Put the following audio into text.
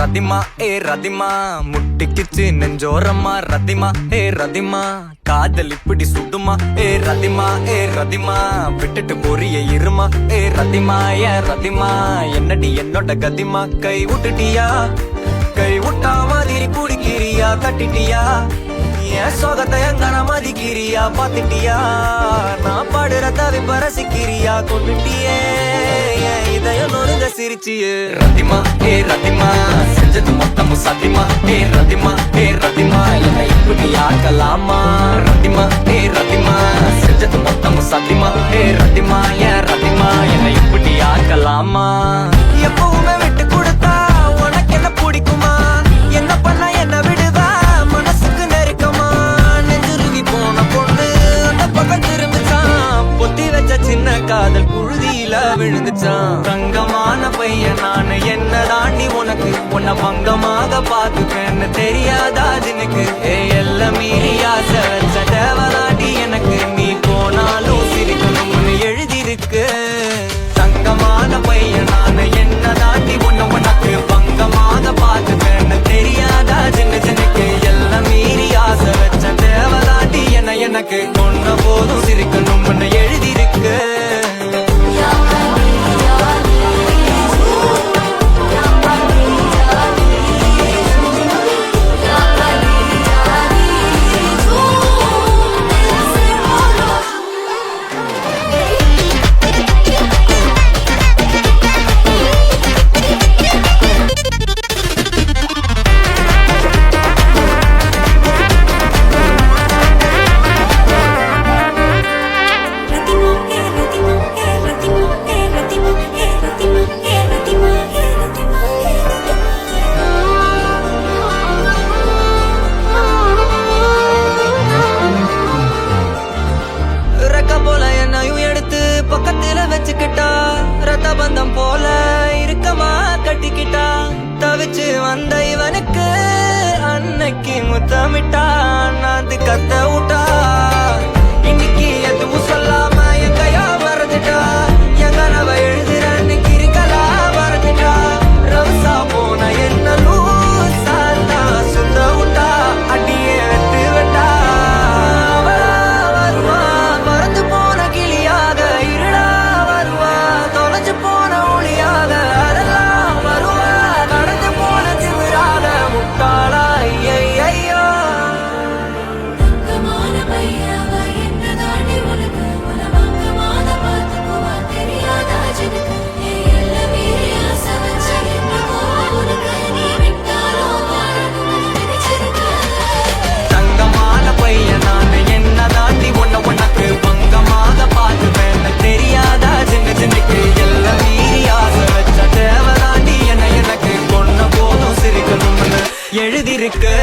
ரதிமா ரதிமா முட்டிக்கிச்சு நெஞ்சோரமா ரதிமா ரதிமா காதல் இப்படி சுடுமா ரதிமா ரதிமா விட்டுட்டு போறிய இருமா ரதிமா ரதிமா என்னடி என்னோட கதிமா கை விட்டுட்டியா கை விட்டா மாதிரி குடிக்கிறியா தட்டிட்டியா என் சோகத்தை எங்கன மதிக்கிறியா பாத்துட்டியா நான் பாடுற தவிப்ப ரசிக்கிறியா கொண்டுட்டியே இதயம் நொறுங்க சிரிச்சியே ரதிமா ரதிமா செஞ்சது மொத்தமும் சத்தியமா ரதிமா ரதிமா என்னை இப்படி ஆக்கலாமா ரதிமா ரதிமா செஞ்சது மொத்தமும் சத்தியமா ரதிமா ரதிமா என்னை இப்படி ஆக்கலாமா எப்பவுமே விட்டு கொடுத்தா உனக்கு என்ன பிடிக்குமா என்ன பண்ண என்ன விடுவா மனசுக்கு நெருக்கமா நெஞ்சுருகி போன பொண்ணு அந்த பக்கம் திரும்பிச்சான் பொத்தி வச்ச சின்ன காதல் புழுதியில விழுந்துச்சான் தங்கமான பையன் நானு என்ன தாண்டி உனக்கு உன்னை பங்கமாக பாத்துப்பேன்னு தெரியாதா ஜினுக்கு எல்லாம் மீறி ஆசை வச்ச தேவதாண்டி எனக்கு நீ போனாலும் சிரிக்கணும்னு எழுதிருக்கு தங்கமான பையன் நானு என்ன தாண்டி உனக்கு பங்கமாக பாத்துப்பேன்னு தெரியாதா ஜினுக்கு எல்லாம் மீறி ஆசை வச்ச தேவதாண்டி எனக்கு கொன்ன போதும் சிரிக்கணும்னு எழுதிருக்கு வச்சுக்கிட்டா ரத்த பந்தம் போல இருக்கமா கட்டிக்கிட்டா தவிச்சு வந்த இவனுக்கு அன்னைக்கு முத்தமிட்டா நாந்து கத்த விட்டா இன்னைக்கு எதுவும் சொல்லாம எங்கையா மறந்துட்டா என் கனவை எழுதுற அன்னைக்கு இருக்கலா மறந்துட்டா ரவுசா போன என்ன லூசா சுத்த விட்டா அடியே வெட்டு விட்டா வருவா மறந்து போன கிளியாக இருடா போன ஒளியாக அதெல்லாம் வருவா கடந்து போன திமிராக முட்டாளா ஐயோ தங்கமான பையவ என்ன தாண்டி உனக்கு உலகமான பார்த்துக்குவா தெரியாதா ஜனுக்கு எல்லாம் மீறி ஆசை வச்ச என்னவோ உனக்கு நீ விட்டாலோ வாழணும்னு நினைச்சிருக்க தங்கமான பையன் நான் என்ன தாண்டி உனக்கு பங்கமாக பார்த்துப்பேன் தெரியாதா ஜனுக்கு எல்லாம் மீறி ஆசை வச்ச தேவதாண்டி எனக்கு கொன்ன போதும் சிரிக்கணும்னு எழுதிருக்கு